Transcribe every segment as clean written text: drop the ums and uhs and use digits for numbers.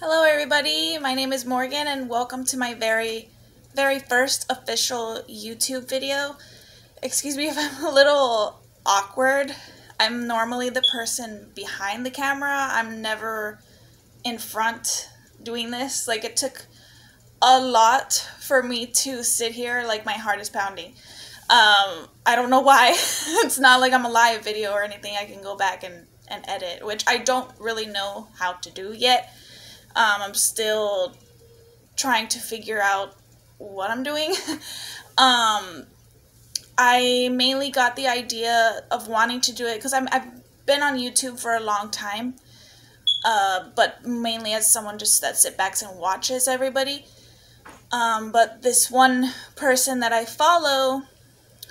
Hello everybody, my name is Morgan and welcome to my very first official YouTube video. Excuse me if I'm a little awkward. I'm normally the person behind the camera. I'm never in front doing this. Like, it took a lot for me to sit here, like my heart is pounding. I don't know why. It's not like I'm a live video or anything. I can go back and edit, which I don't really know how to do yet. I'm still trying to figure out what I'm doing. I mainly got the idea of wanting to do it because I've been on YouTube for a long time, but mainly as someone just that sits back and watches everybody. But this one person that I follow,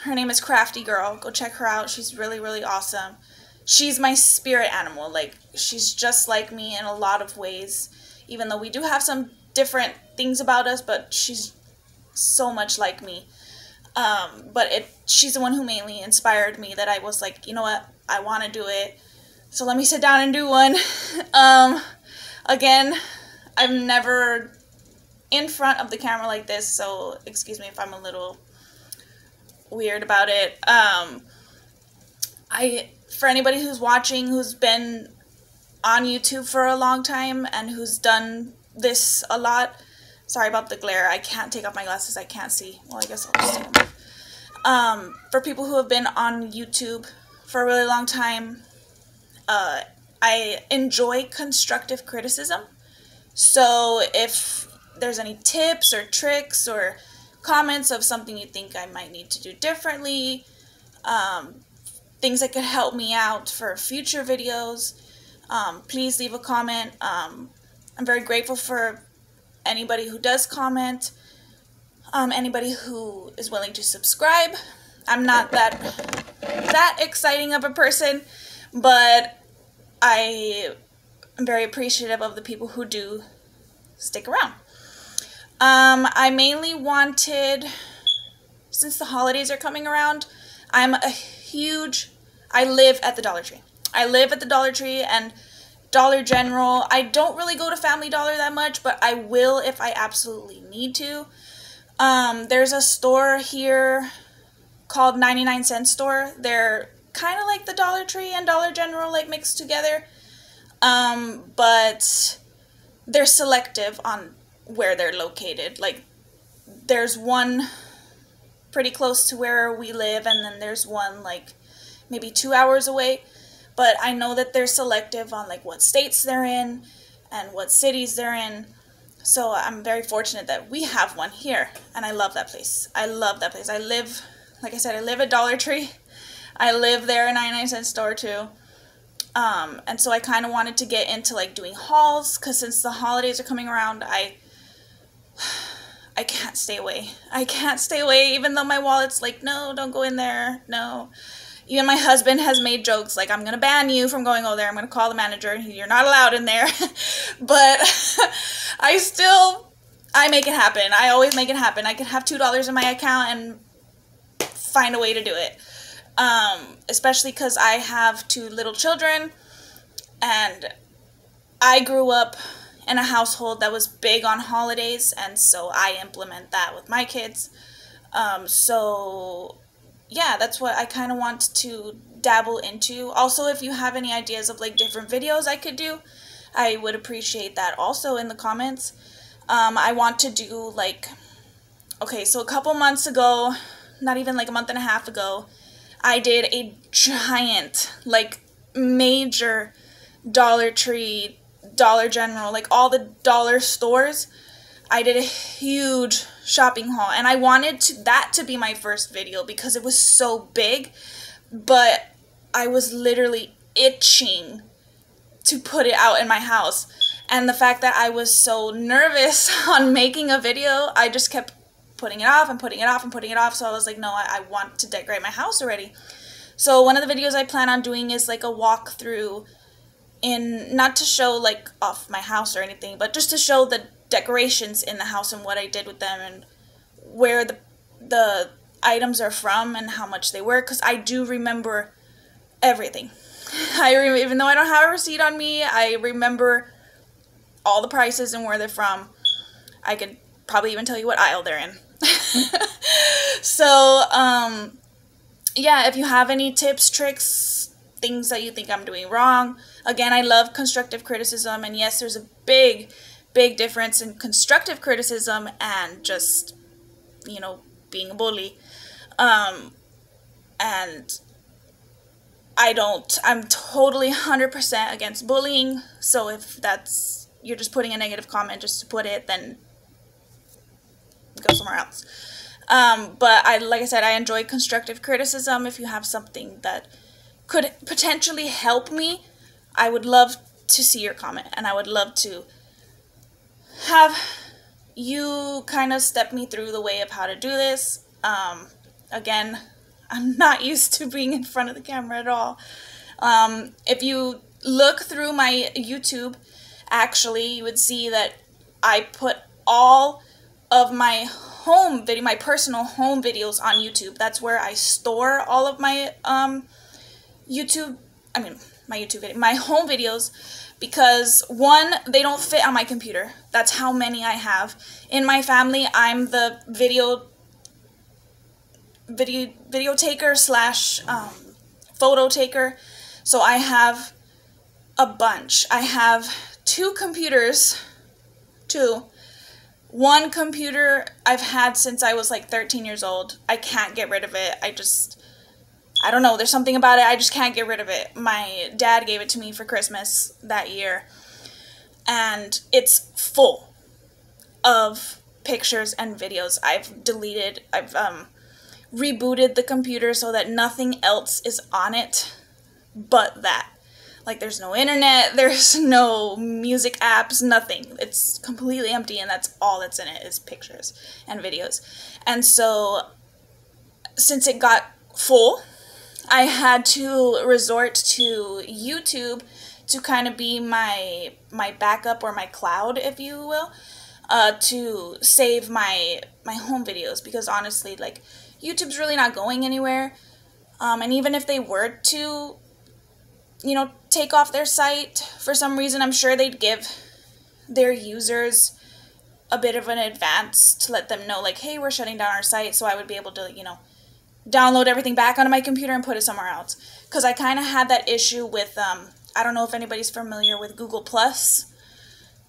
her name is Crafty Girl. Go check her out. She's really, really awesome. She's my spirit animal. Like, she's just like me in a lot of ways. Even though we do have some different things about us, but she's so much like me. She's the one who mainly inspired me, that I was like, you know what, I want to do it. So let me sit down and do one. Again, I'm never in front of the camera like this, so excuse me if I'm a little weird about it. For anybody who's watching, who's been on YouTube for a long time and who's done this a lot. Sorry about the glare. I can't take off my glasses. I can't see. Well, I guess I'll just take them off. For people who have been on YouTube for a really long time, I enjoy constructive criticism. So if there's any tips or tricks or comments of something you think I might need to do differently, things that could help me out for future videos, please leave a comment. I'm very grateful for anybody who does comment, anybody who is willing to subscribe. I'm not that exciting of a person, but I am very appreciative of the people who do stick around. I mainly wanted, since the holidays are coming around, I live at the Dollar Tree. I live at the Dollar Tree and Dollar General. I don't really go to Family Dollar that much, but I will if I absolutely need to. There's a store here called 99-cent store. They're kind of like the Dollar Tree and Dollar General, like, mixed together. But they're selective on where they're located. Like, there's one pretty close to where we live, and then there's one like maybe 2 hours away. But I know that they're selective on like what states they're in and what cities they're in. So I'm very fortunate that we have one here, and I love that place. I love that place. I live, like I said, I live at Dollar Tree. I live there in 99-cent store too. And so I kind of wanted to get into like doing hauls, because since the holidays are coming around, I can't stay away. I can't stay away, even though my wallet's like, no, don't go in there, no. Even my husband has made jokes like, I'm going to ban you from going over there. I'm going to call the manager. You're not allowed in there. But I make it happen. I always make it happen. I could have $2 in my account and find a way to do it. Especially because I have 2 little children, and I grew up in a household that was big on holidays, and so I implement that with my kids. So yeah, that's what I kind of want to dabble into. Also, if you have any ideas of like different videos I could do, I would appreciate that also in the comments. I want to do like, okay, so a couple months ago, not even like a month and a half ago, I did a giant, like, major Dollar Tree, Dollar General, like all the dollar stores. I did a huge shopping haul, and I wanted that to be my first video because it was so big, but I was literally itching to put it out in my house. And the fact that I was so nervous on making a video, I just kept putting it off and putting it off and putting it off. So I was like, no, I want to decorate my house already. So one of the videos I plan on doing is like a walkthrough, not to show like off my house or anything, but just to show the decorations in the house and what I did with them and where the items are from and how much they were, because I do remember everything. Even though I don't have a receipt on me, I remember all the prices and where they're from. I could probably even tell you what aisle they're in. So, yeah, if you have any tips, tricks, things that you think I'm doing wrong. Again, I love constructive criticism, and yes, there's a big difference in constructive criticism and just, you know, being a bully. And I'm totally 100% against bullying, so if you're just putting a negative comment just to put it, then go somewhere else. But like I said, I enjoy constructive criticism. If you have something that could potentially help me, I would love to see your comment, and I would love to have you kind of step me through the way of how to do this. Again, I'm not used to being in front of the camera at all. If you look through my YouTube, actually, you would see that I put all of my my personal home videos on YouTube. That's where I store all of my my home videos, because one, they don't fit on my computer. That's how many I have. In my family, I'm the video taker slash photo taker, so I have a bunch. I have two computers, one computer I've had since I was like 13 years old. I can't get rid of it. I don't know, there's something about it, I just can't get rid of it. My dad gave it to me for Christmas that year, and it's full of pictures and videos. I've rebooted the computer so that nothing else is on it but that. Like, there's no internet, there's no music apps, nothing. It's completely empty, and that's all that's in it is pictures and videos. And so, since it got full, I had to resort to YouTube to kind of be my backup, or my cloud, if you will, to save my home videos, because honestly, like, YouTube's really not going anywhere, and even if they were to, you know, take off their site for some reason, I'm sure they'd give their users a bit of an advance to let them know, like, hey, we're shutting down our site, so I would be able to, you know, download everything back onto my computer and put it somewhere else. Because I kind of had that issue with, I don't know if anybody's familiar with Google+,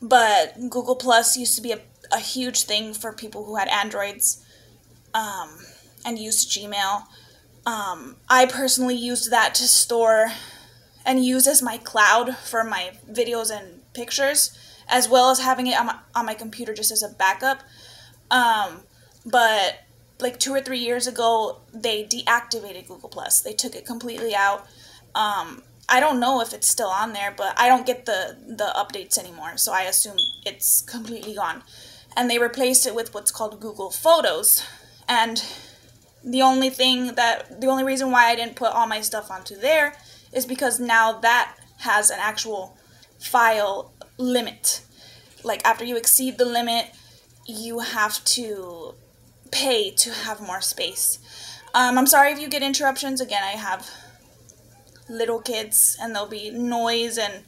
but Google+ used to be a huge thing for people who had Androids, and used Gmail. I personally used that to store and use as my cloud for my videos and pictures, as well as having it on my computer just as a backup. But like 2 or 3 years ago, they deactivated Google+. They took it completely out. I don't know if it's still on there, but I don't get the updates anymore, so I assume it's completely gone. And they replaced it with what's called Google Photos. And the only reason why I didn't put all my stuff onto there is because now that has an actual file limit. Like, after you exceed the limit, you have to pay to have more space. I'm sorry if you get interruptions. Again, I have little kids, and there'll be noise and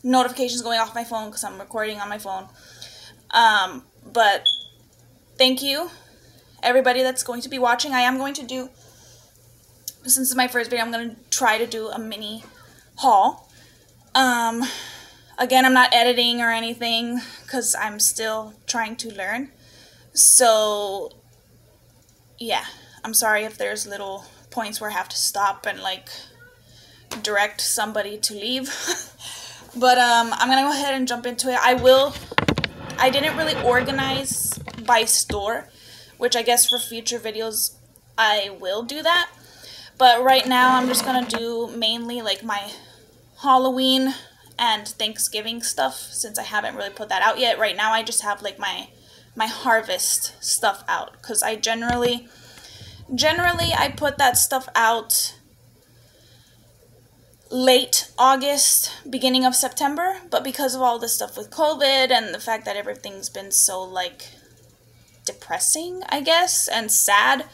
notifications going off my phone because I'm recording on my phone. But thank you, everybody that's going to be watching. I am going to do, since it's my first video, I'm going to try to do a mini haul. Again, I'm not editing or anything because I'm still trying to learn. So, yeah, I'm sorry if there's little points where I have to stop and, like, direct somebody to leave. But, I'm going to go ahead and jump into it. I didn't really organize by store, which I guess for future videos I will do that. But right now I'm just going to do mainly like my Halloween and Thanksgiving stuff, since I haven't really put that out yet. Right now I just have like my harvest stuff out, because I generally I put that stuff out late August, beginning of September, but because of all this stuff with COVID and the fact that everything's been so, like, depressing, I guess, and sad,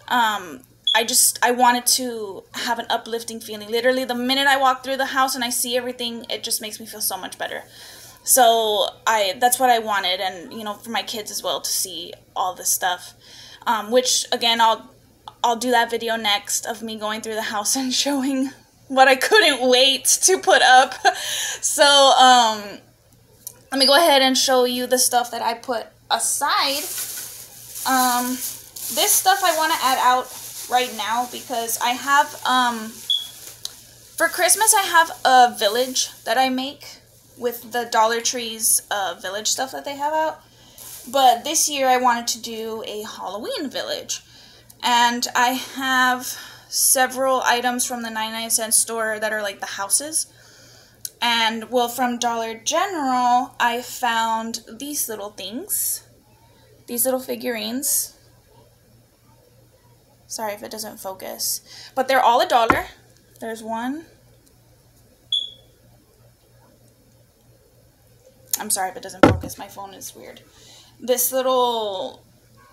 I wanted to have an uplifting feeling. Literally, the minute I walk through the house and I see everything, it just makes me feel so much better. So that's what I wanted, and you know, for my kids as well to see all this stuff. Which again, I'll do that video next of me going through the house and showing what I couldn't wait to put up. So let me go ahead and show you the stuff that I put aside. This stuff I want to add out right now because I have, for Christmas I have a village that I make with the Dollar Tree's village stuff that they have out. But this year I wanted to do a Halloween village. And I have several items from the 99-cent store that are like the houses. And, well, from Dollar General, I found these little things. These little figurines. Sorry if it doesn't focus. But they're all $1. There's one. I'm sorry if it doesn't focus. My phone is weird. This little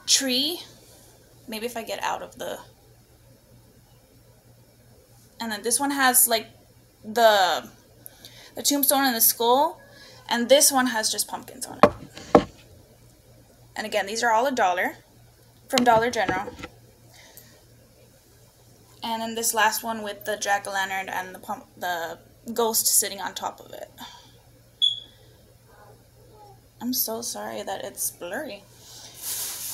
tree. Maybe if I get out of the... And then this one has, like, the tombstone and the skull. And this one has just pumpkins on it. And again, these are all $1 from Dollar General. And then this last one with the jack-o'-lantern and the ghost sitting on top of it. I'm so sorry that it's blurry.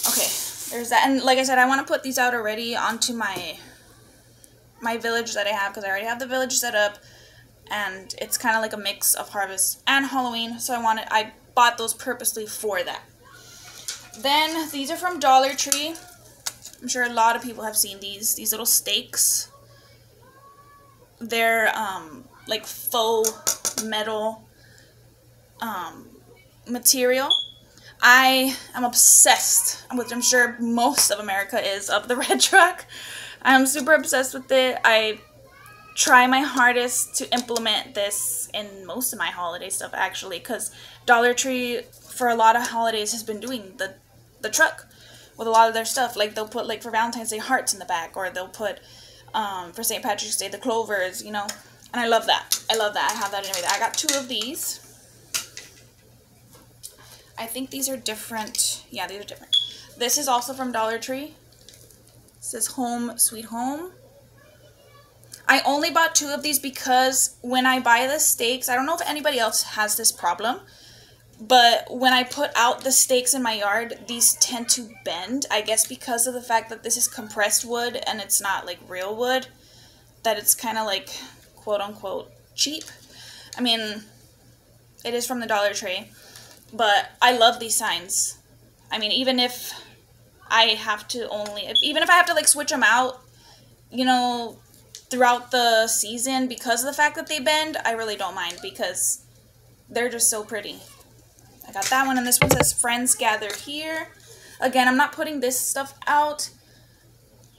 Okay, there's that. And like I said, I want to put these out already onto my village that I have, because I already have the village set up, and it's kind of like a mix of Harvest and Halloween, so I bought those purposely for that. Then these are from Dollar Tree. I'm sure a lot of people have seen these little stakes. They're like faux metal material. I am obsessed, which I'm sure most of America is, of the red truck. I'm super obsessed with it. I try my hardest to implement this in most of my holiday stuff, actually, because Dollar Tree, for a lot of holidays, has been doing the truck with a lot of their stuff. Like, they'll put, like, for Valentine's Day, hearts in the back, or they'll put, for St. Patrick's Day, the clovers, you know, and I love that. I love that. I have that and everything. I got 2 of these. I think these are different. Yeah, these are different. This is also from Dollar Tree. It says Home Sweet Home. I only bought 2 of these because when I buy the stakes, I don't know if anybody else has this problem, but when I put out the stakes in my yard, these tend to bend. I guess because of the fact that this is compressed wood and it's not like real wood, that it's kind of like quote unquote cheap. I mean, it is from the Dollar Tree. But I love these signs. I mean, even if I have to even if I have to, like, switch them out, you know, throughout the season because of the fact that they bend, I really don't mind because they're just so pretty. I got that one, and this one says Friends Gather Here. Again, I'm not putting this stuff out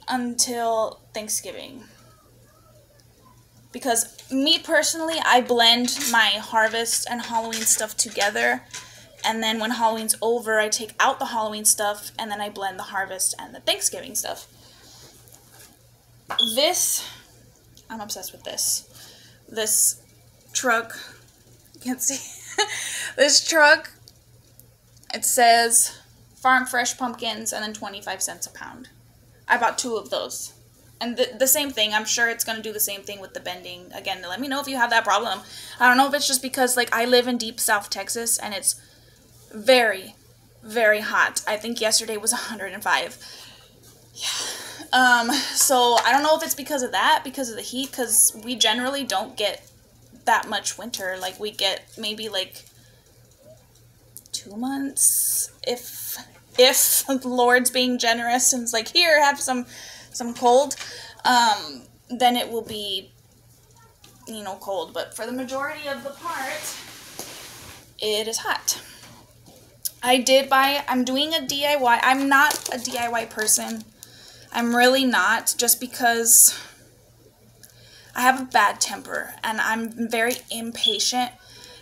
until Thanksgiving. Because me personally, I blend my Harvest and Halloween stuff together. And then when Halloween's over, I take out the Halloween stuff, and then I blend the Harvest and the Thanksgiving stuff. This, I'm obsessed with this. This truck, you can't see. This truck, it says Farm Fresh Pumpkins and then 25 cents a pound. I bought 2 of those. And the same thing, I'm sure it's going to do the same thing with the bending. Again, let me know if you have that problem. I don't know if it's just because, like, I live in deep South Texas, and it's very, very hot. I think yesterday was 105. Yeah. So I don't know if it's because of that, because of the heat, because we generally don't get that much winter. Like, we get maybe, like, 2 months, if the Lord's being generous and it's like, here, have some cold, then it will be, you know, cold. But for the majority of the part, it is hot. I'm doing a DIY. I'm not a DIY person. I'm really not, just because I have a bad temper and I'm very impatient,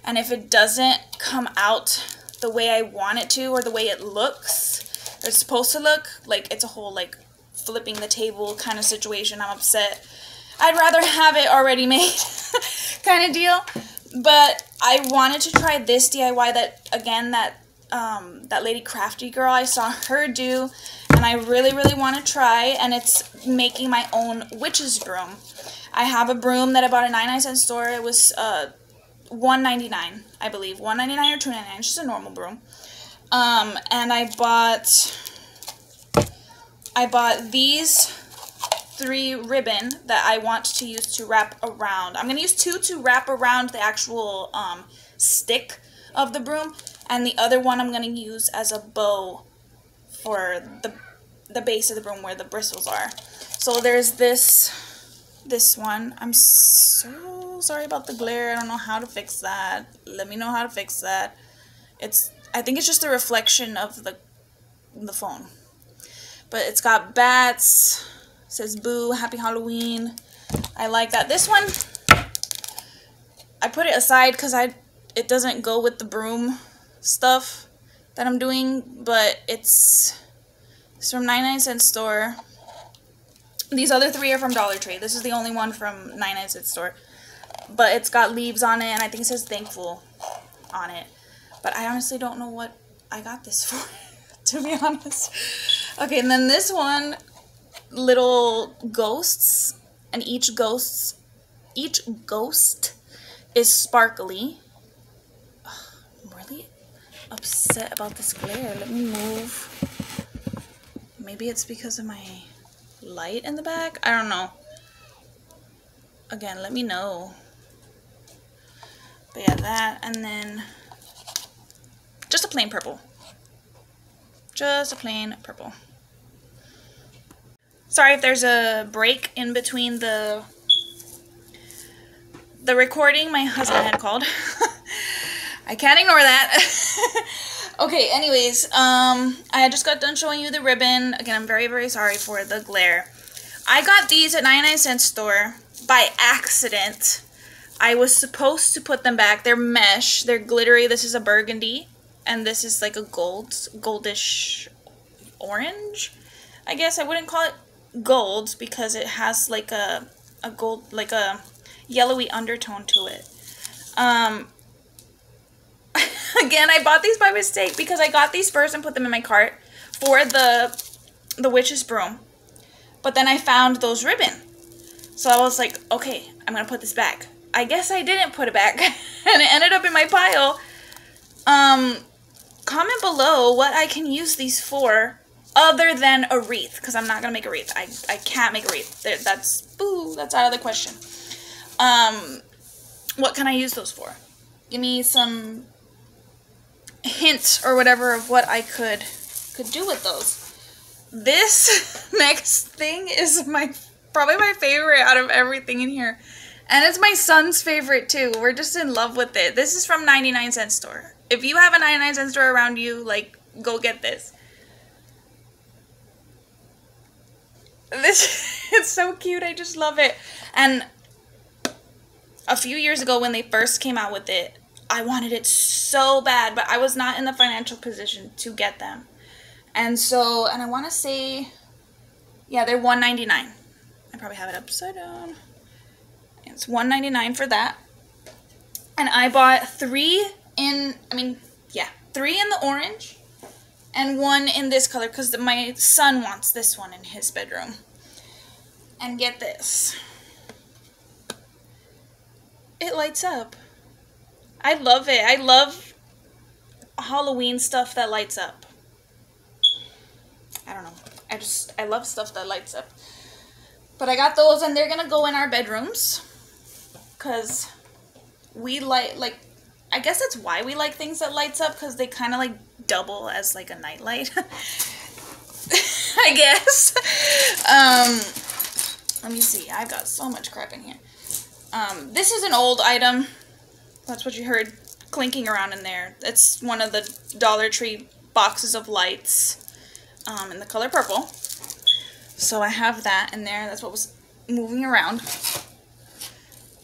and if it doesn't come out the way I want it to, or the way it looks, or it's supposed to look, like it's a whole, like, flipping the table kind of situation, I'm upset. I'd rather have it already made kind of deal. But I wanted to try this DIY that, again, that lady Crafty Girl, I saw her do, and I really, really want to try, and it's making my own witch's broom. I have a broom that I bought at a 99-cent store. It was $1.99, I believe. $1.99 or $2.99, just a normal broom. And I bought these 3 ribbon that I want to use to wrap around. I'm going to use 2 to wrap around the actual stick of the broom, and the other one I'm going to use as a bow for the base of the broom where the bristles are. So there's this one. I'm so sorry about the glare. I don't know how to fix that. Let me know how to fix that. I think it's just a reflection of the phone. But it's got bats. It says boo, happy Halloween. I like that. This one, I put it aside because it doesn't go with the broom stuff that I'm doing, but it's from 99-cent store. These other 3 are from Dollar Tree. This is the only one from 99-cent store. But it's got leaves on it, and I think it says thankful on it. But I honestly don't know what I got this for, to be honest. Okay, and then this one, little ghosts, and each ghost is sparkly. Ugh, I'm really upset about this glare. Let me move. Maybe it's because of my light in the back. I don't know. Again, let me know. But yeah, that, and then just a plain purple. Just a plain purple. Sorry if there's a break in between the recording. My husband had called. I can't ignore that. Okay, anyways, I just got done showing you the ribbon. Again, I'm very, very sorry for the glare. I got these at 99-cent store by accident. I was supposed to put them back. They're mesh. They're glittery. This is a burgundy, and this is like a goldish orange. I guess I wouldn't call it gold because it has like a gold, like a yellowy undertone to it. Again, I bought these by mistake because I got these first and put them in my cart for the witch's broom. But then I found those ribbon. So I was like, okay, I'm going to put this back. I guess I didn't put it back. And it ended up in my pile. Comment below what I can use these for other than a wreath. Because I'm not going to make a wreath. I can't make a wreath. That's out of the question. What can I use those for? Give me some hints or whatever of what I could do with those. This next thing is probably my favorite out of everything in here. And it's my son's favorite too. We're just in love with it. This is from 99-cent store. If you have a 99-cent store around you, like, go get this. It's so cute. I just love it. And a few years ago when they first came out with it, I wanted it so bad, but I was not in the financial position to get them. And so, and I want to say, yeah, they're $1.99. I probably have it upside down. It's $1.99 for that. And I bought 3 in the orange and 1 in this color because my son wants this one in his bedroom. And get this. It lights up. I love it. I love Halloween stuff that lights up. I don't know. I love stuff that lights up. But I got those, and they're gonna go in our bedrooms. Because we like, I guess that's why we like things that lights up, because they kind of like double as like a nightlight. I guess. Let me see. I've got so much crap in here. This is an old item. That's what you heard clinking around in there. It's one of the Dollar Tree boxes of lights in the color purple. So I have that in there. That's what was moving around.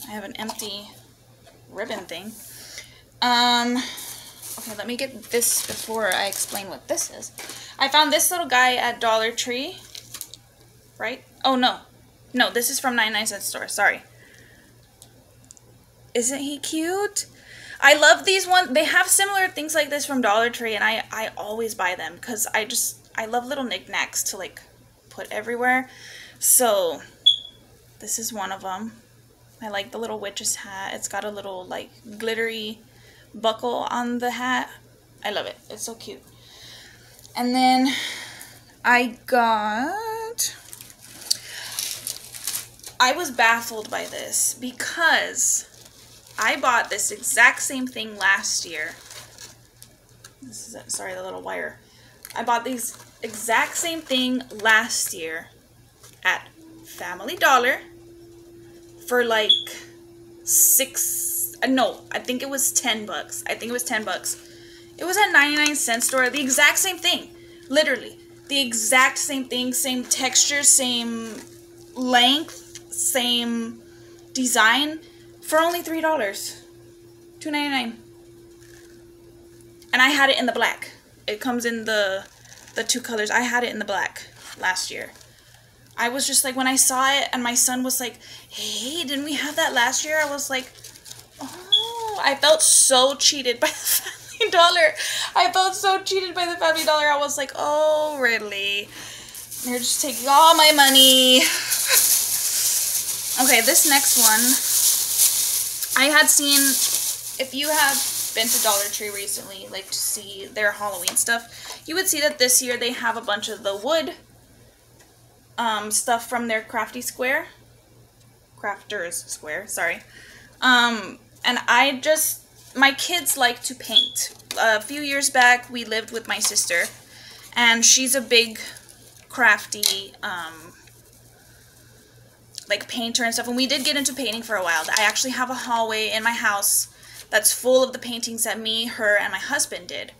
I have an empty ribbon thing. Okay, let me get this before I explain what this is. I found this little guy at Dollar Tree. Right? Oh, no. No, this is from 99-cent store. Sorry. Isn't he cute? I love these ones. They have similar things like this from Dollar Tree, and I always buy them because I love little knickknacks to like put everywhere. So this is one of them. I like the little witch's hat. It's got a little like glittery buckle on the hat. I love it. It's so cute. And then I was baffled by this because I bought this exact same thing last year. This is, sorry, the little wire. I bought these exact same thing last year at Family Dollar for like I think it was 10 bucks. I think it was 10 bucks. It was at 99-cent store. The exact same thing. Literally. The exact same thing. Same texture, same length, same design for only $3. $2.99. And I had it in the black. It comes in the two colors. I had it in the black last year. I was just like, when I saw it and my son was like, hey, didn't we have that last year? I was like, oh, I felt so cheated by the Family Dollar. I felt so cheated by the Family Dollar. I was like, oh, really? They're just taking all my money. Okay, this next one, I had seen, if you have been to Dollar Tree recently, like to see their Halloween stuff, you would see that this year they have a bunch of the wood stuff from their Crafters Square, sorry. And my kids like to paint. A few years back, we lived with my sister, and she's a big crafty, like painter and stuff, and we did get into painting for a while. I actually have a hallway in my house that's full of the paintings that me, her, and my husband did.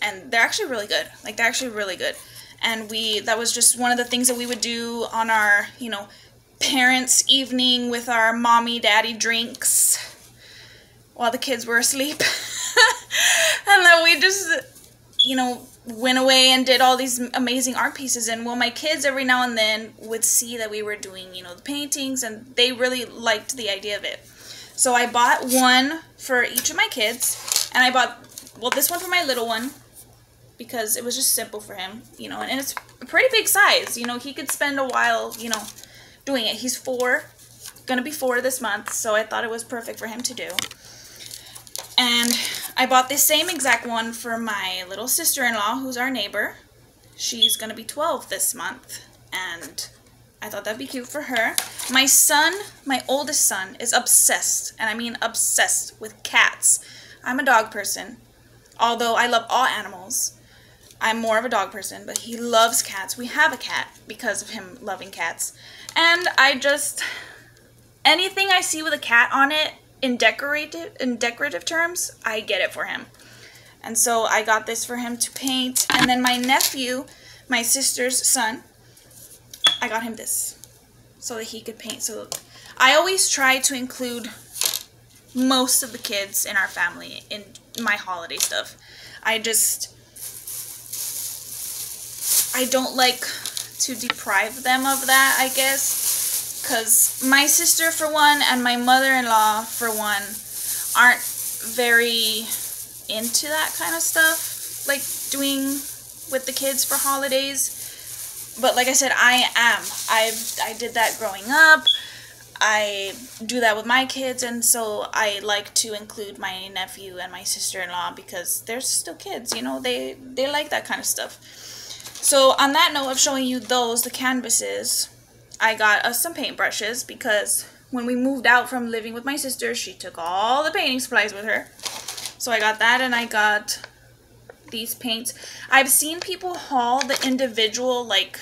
And they're actually really good. Like, they're actually really good. And that was just one of the things that we would do on our, you know, parents' evening with our mommy, daddy drinks while the kids were asleep. And then we just, you know, went away and did all these amazing art pieces. And well, my kids every now and then would see that we were doing, you know, the paintings, and they really liked the idea of it. So I bought one for each of my kids, and I bought, well, this one for my little one, because it was just simple for him, you know, and it's a pretty big size, you know, he could spend a while, you know, doing it. He's 4, gonna be 4 this month, so I thought it was perfect for him to do. And I bought this same exact one for my little sister-in-law, who's our neighbor. She's gonna be 12 this month, and I thought that'd be cute for her. My son, my oldest son, is obsessed, and I mean obsessed, with cats. I'm a dog person, although I love all animals. I'm more of a dog person, but he loves cats. We have a cat because of him loving cats. And anything I see with a cat on it in decorative terms, I get it for him. And so I got this for him to paint. And then my nephew, my sister's son, I got him this so that he could paint. So I always try to include most of the kids in our family in my holiday stuff. I don't like to deprive them of that, I guess, because my sister, for one, and my mother-in-law, for one, aren't very into that kind of stuff, like doing with the kids for holidays. But like I said, I am. I did that growing up. I do that with my kids, and so I like to include my nephew and my sister-in-law because they're still kids, you know, they like that kind of stuff. So on that note of showing you the canvases, I got us some paintbrushes because when we moved out from living with my sister, she took all the painting supplies with her. So I got that, and I got these paints. I've seen people haul the individual, like,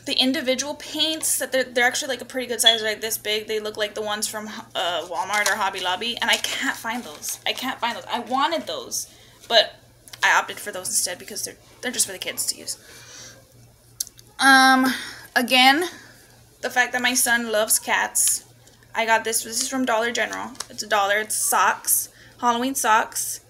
the individual paints, that they're actually like a pretty good size, like this big. They look like the ones from Walmart or Hobby Lobby, and I can't find those. I wanted those, but I opted for those instead because they're just for the kids to use. Again, the fact that my son loves cats, I got this. This is from Dollar General. It's $1. It's socks, Halloween socks.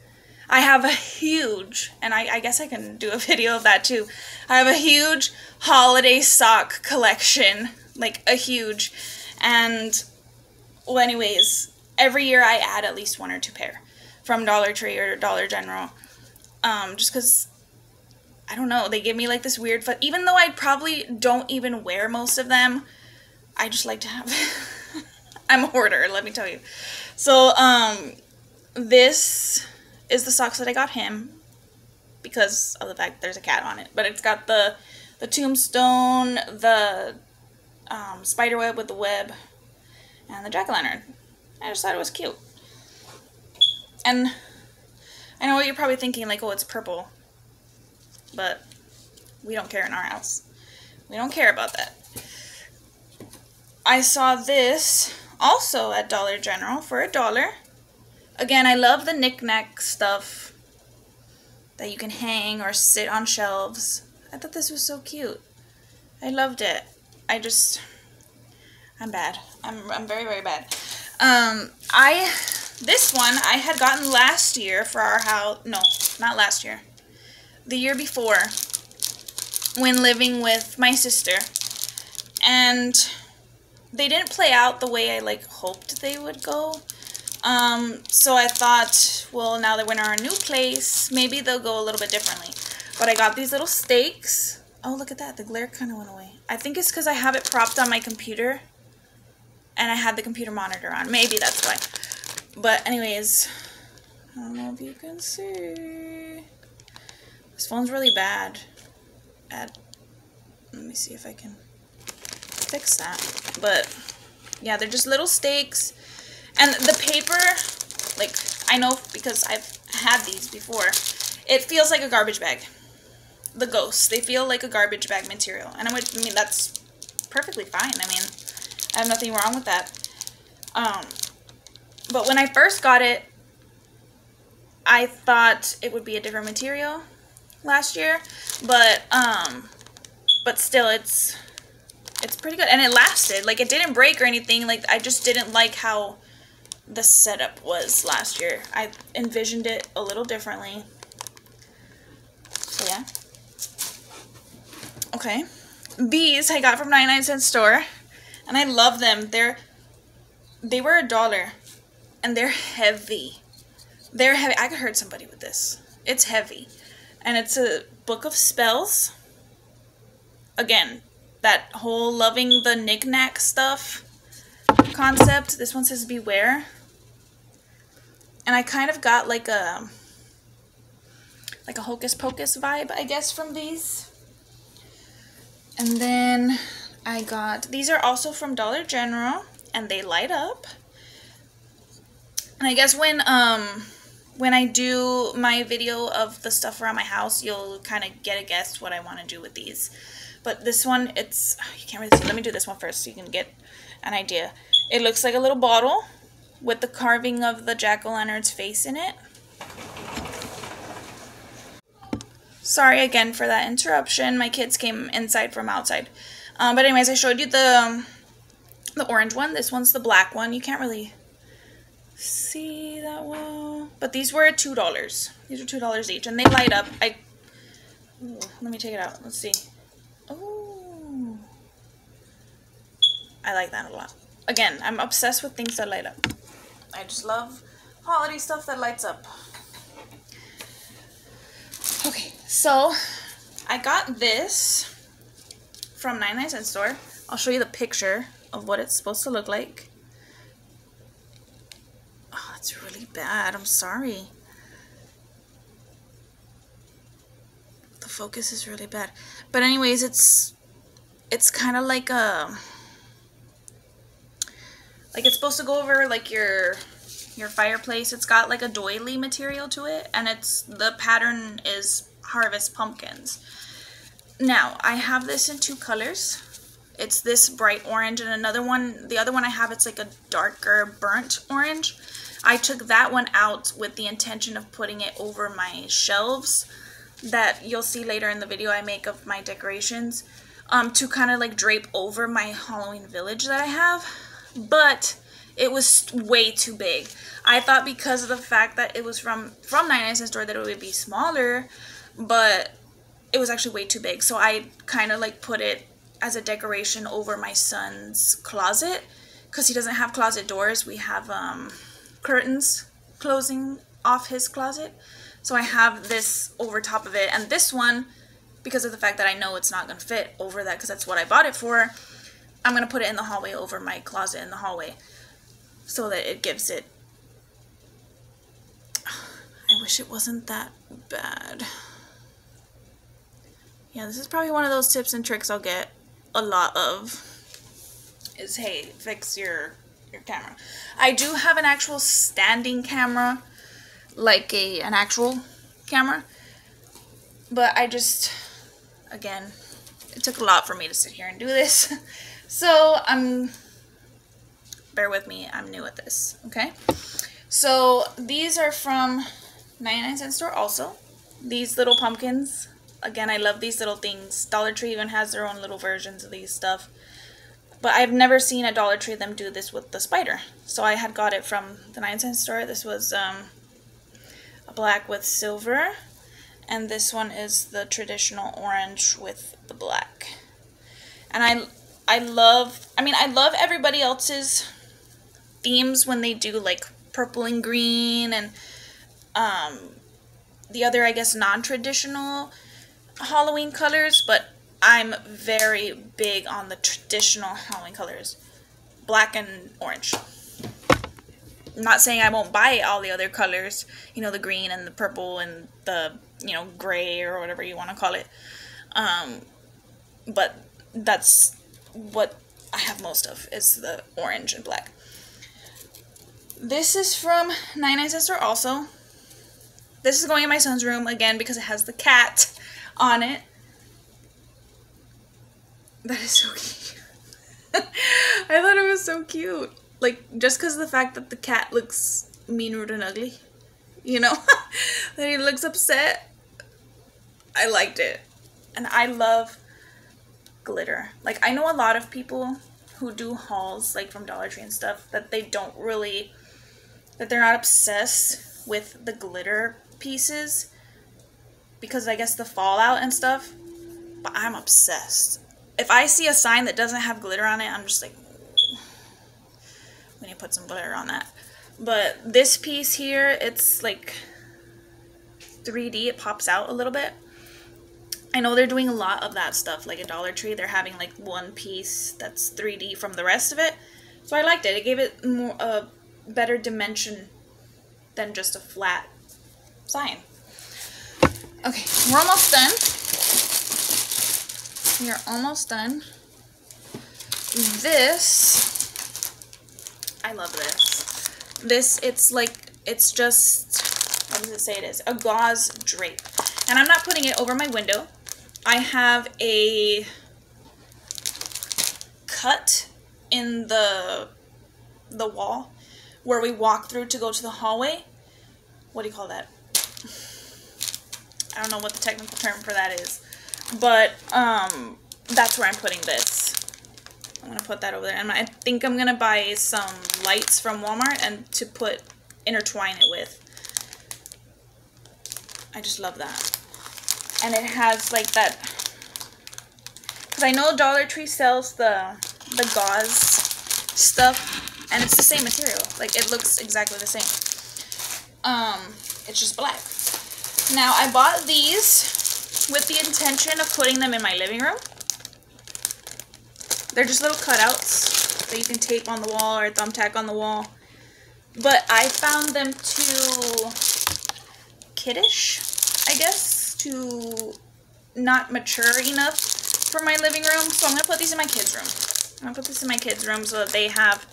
I have a huge, and I guess I can do a video of that too. I have a huge holiday sock collection, like a huge, and Well, anyways, every year I add at least 1 or 2 pair from Dollar Tree or Dollar General. Just because, I don't know, they give me like this weird, even though I probably don't even wear most of them, I just like to have, I'm a hoarder, let me tell you. So, this is the socks that I got him because of the fact there's a cat on it. But it's got the tombstone, the spider web with the web, and the jack-o'-lantern. I just thought it was cute. And I know what you're probably thinking, like, oh, it's purple. But we don't care in our house. We don't care about that. I saw this also at Dollar General for $1. Again, I love the knick-knack stuff that you can hang or sit on shelves. I thought this was so cute. I loved it. I'm bad. I'm very, very bad. This one I had gotten last year for our house. No, not last year. The year before, when living with my sister. And they didn't play out the way I like hoped they would go. So I thought, well, now that we're in our new place, maybe they'll go a little bit differently. But I got these little stakes. Oh, look at that. The glare kind of went away. I think it's because I have it propped on my computer. And I had the computer monitor on. Maybe that's why. But anyways, I don't know if you can see. This phone's really bad. Let me see if I can fix that. But yeah, they're just little stakes. And the paper, like, I know because I've had these before, it feels like a garbage bag. The ghosts, they feel like a garbage bag material. And I mean, that's perfectly fine. I mean, I have nothing wrong with that. But when I first got it, I thought it would be a different material last year. But still, it's pretty good. And it lasted. Like, it didn't break or anything. Like, I just didn't like how the setup was last year. I envisioned it a little differently. So, yeah. Okay. These I got from 99-cent store. And I love them. They were $1. And they're heavy. They're heavy. I could hurt somebody with this. It's heavy. And it's a book of spells. Again, that whole loving the knick-knack stuff concept. This one says beware. And I kind of got like a hocus pocus vibe, I guess, from these. And then I got, these are also from Dollar General, and they light up. And I guess when I do my video of the stuff around my house, you'll kind of get a guess what I want to do with these. But this one, it's, you can't really see. Let me do this one first so you can get an idea. It looks like a little bottle with the carving of the jack-o'-lantern's face in it. Sorry again for that interruption. My kids came inside from outside. But anyways, I showed you the orange one. This one's the black one. You can't really see that well. But these were $2. These are $2 each. And they light up. Ooh, let me take it out. Let's see. Oh, I like that a lot. Again, I'm obsessed with things that light up. I just love holiday stuff that lights up. Okay, so I got this from 99-cent store. I'll show you the picture of what it's supposed to look like. Oh, it's really bad. I'm sorry. The focus is really bad. But anyways, it's kind of like a, like it's supposed to go over like your fireplace. It's got like a doily material to it, and the pattern is harvest pumpkins. Now, I have this in 2 colors. It's this bright orange, and another one, the other one I have, it's like a darker burnt orange. I took that one out with the intention of putting it over my shelves that you'll see later in the video I make of my decorations, to kind of like drape over my Halloween village that I have. But it was way too big. I thought because of the fact that it was from 99-cent store that it would be smaller, but it was actually way too big. So I kind of like put it as a decoration over my son's closet, because he doesn't have closet doors. We have curtains closing off his closet. So I have this over top of it. And this one, because of the fact that I know it's not going to fit over that, because that's what I bought it for, I'm going to put it in the hallway over my closet in the hallway, so that it gives it... I wish it wasn't that bad. Yeah, this is probably one of those tips and tricks I'll get a lot of, is, hey, fix your camera. I do have an actual standing camera, like an actual camera, but I just, again, it took a lot for me to sit here and do this. So bear with me, I'm new at this, okay? So these are from 99-cent store also. These little pumpkins. Again, I love these little things. Dollar Tree even has their own little versions of these stuff. But I've never seen a Dollar Tree them do this with the spider. So I had got it from the 99-cent store. This was a black with silver. And this one is the traditional orange with the black. And I love everybody else's themes when they do like purple and green and the other, I guess, non-traditional Halloween colors, but I'm very big on the traditional Halloween colors, black and orange. I'm not saying I won't buy all the other colors, you know, the green and the purple and the, you know, gray or whatever you want to call it, but that's what I have most of, is the orange and black. This is from 99-cent store also. This is going in my son's room, again, because it has the cat on it. That is so cute. I thought it was so cute. Like, just because of the fact that the cat looks mean, rude, and ugly. You know? That he looks upset. I liked it. And I love glitter. Like, I know a lot of people who do hauls, like from Dollar Tree and stuff, that they don't really... that they're not obsessed with the glitter pieces because I guess the fallout and stuff, but I'm obsessed. If I see a sign that doesn't have glitter on it, I'm just like, we need to put some glitter on that. But this piece here, it's like 3D, it pops out a little bit. I know they're doing a lot of that stuff, like a Dollar Tree, they're having like one piece that's 3D from the rest of it. So I liked it. It gave it more better dimension than just a flat sign. Okay, we're almost done. We are almost done. This, I love this. This, it's just, what does it say it is? A gauze drape. And I'm not putting it over my window. I have a cut in the wall where we walk through to go to the hallway. What do you call that? I don't know what the technical term for that is. But that's where I'm putting this. I'm going to put that over there. And I think I'm going to buy some lights from Walmart and to intertwine it with. I just love that. And it has like that, because I know Dollar Tree sells the gauze stuff, and it's the same material. Like, it looks exactly the same. It's just black. Now, I bought these with the intention of putting them in my living room. They're just little cutouts that you can tape on the wall or thumbtack on the wall. But I found them too kiddish, I guess, to not mature enough for my living room. So I'm going to put these in my kids' room. I'm going to put this in my kids' room so that they have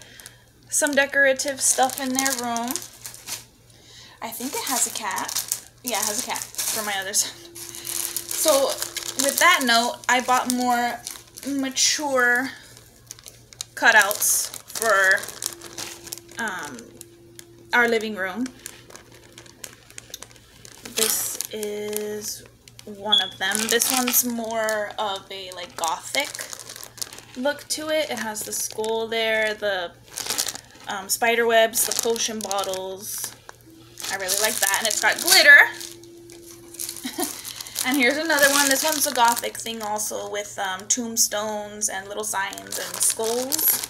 some decorative stuff in their room. I think it has a cat. Yeah, it has a cat for my other son. So with that note, I bought more mature cutouts for our living room. This is one of them. This one's more of a like gothic look to it. It has the skull there, the spider webs, the potion bottles. I really like that, and it's got glitter. And here's another one. This one's a gothic thing also with tombstones and little signs and skulls.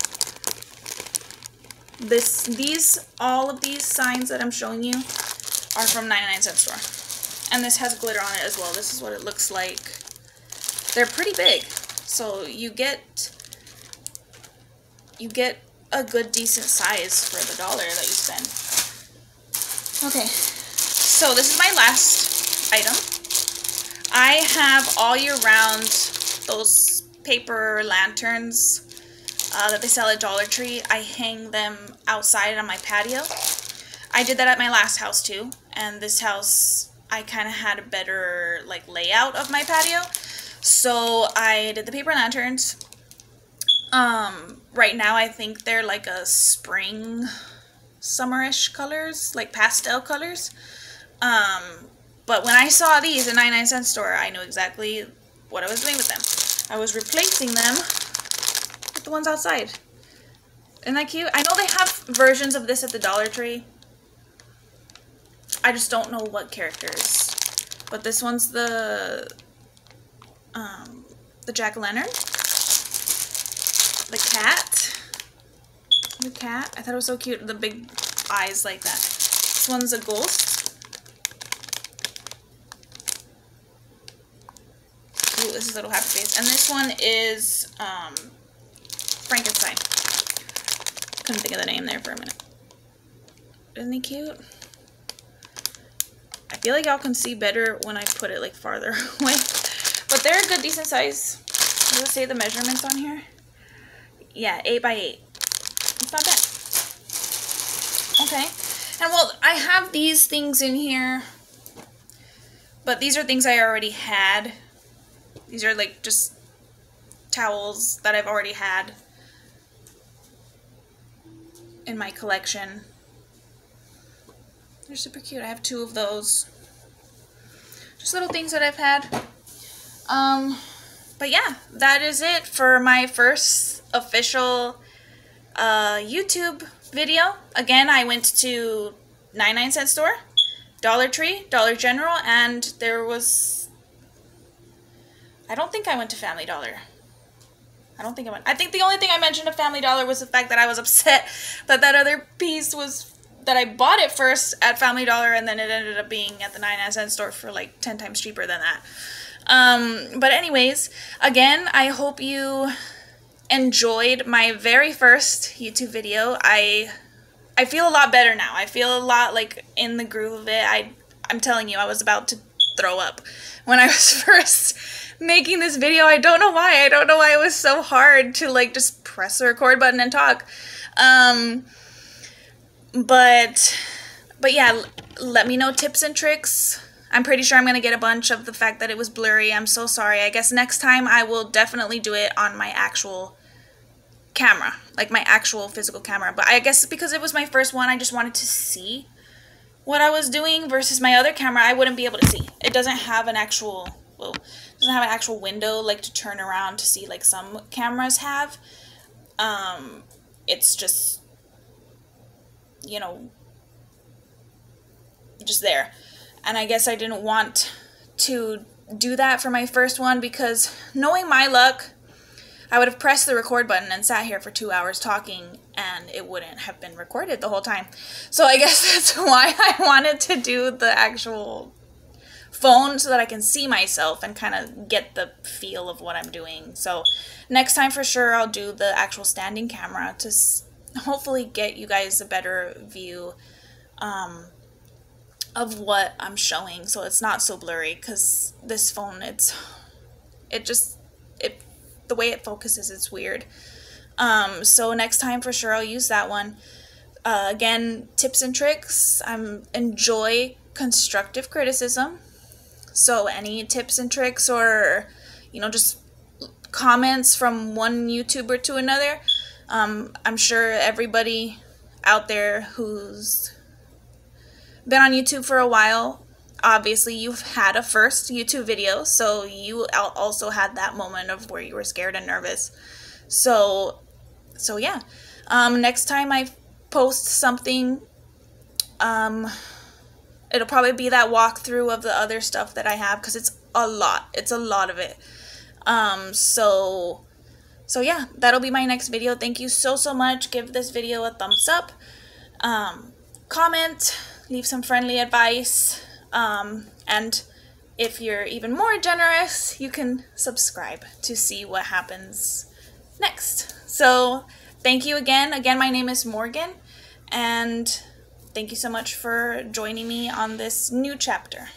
All of these signs that I'm showing you are from 99-cent store. And this has glitter on it as well. This is what it looks like. They're pretty big. So you get a good decent size for the $1 that you spend. Okay. So this is my last item. I have all year round those paper lanterns that they sell at Dollar Tree. I hang them outside on my patio. I did that at my last house too, and this house I kind of had a better like layout of my patio, so I did the paper lanterns. Right now I think they're like a spring, summerish colors, like pastel colors. But when I saw these in 99-cent store, I knew exactly what I was doing with them. I was replacing them with the ones outside. Isn't that cute? I know they have versions of this at the Dollar Tree. I just don't know what characters. But this one's the jack-o'-lantern. The cat. The cat. I thought it was so cute. The big eyes like that. This one's a ghost. Ooh, this is a little happy face. And this one is Frankenstein. Couldn't think of the name there for a minute. Isn't he cute? I feel like y'all can see better when I put it like farther away. But they're a good decent size. Does it say the measurements on here? Yeah, 8 by 8. It's not bad. Okay. And well, I have these things in here. But these are things I already had. These are like just towels that I've already had in my collection. They're super cute. I have 2 of those. Just little things that I've had. But yeah, that is it for my first official YouTube video. Again, I went to 99-cent store, Dollar Tree, Dollar General, and there was... I don't think I went to Family Dollar. I think the only thing I mentioned of Family Dollar was the fact that I was upset that that other piece was... that I bought it first at Family Dollar and then it ended up being at the 99-cent store for like 10 times cheaper than that. But anyways, again, I hope you enjoyed my very first YouTube video. I feel a lot better now. I feel a lot like in the groove of it. I'm telling you, I was about to throw up when I was first making this video. I don't know why. I don't know why it was so hard to like just press the record button and talk. But yeah, let me know tips and tricks. I'm pretty sure I'm going to get a bunch of the fact that it was blurry. I'm so sorry. I guess next time I will definitely do it on my actual camera, like my actual physical camera. But I guess because it was my first one, I just wanted to see what I was doing versus my other camera. I wouldn't be able to see. It doesn't have an actual, well, it doesn't have an actual window like to turn around to see like some cameras have. It's just, you know, just there. And I guess I didn't want to do that for my first one because knowing my luck, I would have pressed the record button and sat here for 2 hours talking and it wouldn't have been recorded the whole time. So I guess that's why I wanted to do the actual phone so that I can see myself and kind of get the feel of what I'm doing. So next time for sure I'll do the actual standing camera to hopefully get you guys a better view of what I'm showing, so it's not so blurry, because this phone, the way it focuses, it's weird. So next time for sure I'll use that one. Again, tips and tricks. Enjoy constructive criticism. So any tips and tricks or, you know, just comments from one YouTuber to another. I'm sure everybody out there who's been on YouTube for a while, obviously you've had a first YouTube video, so you also had that moment of where you were scared and nervous. So yeah. Next time I post something, it'll probably be that walkthrough of the other stuff that I have, because it's a lot. It's a lot of it. So So yeah, that'll be my next video. Thank you so much. Give this video a thumbs up. Comment, leave some friendly advice, and if you're even more generous, you can subscribe to see what happens next. So thank you again. Again, my name is Morgan, and thank you so much for joining me on this new chapter.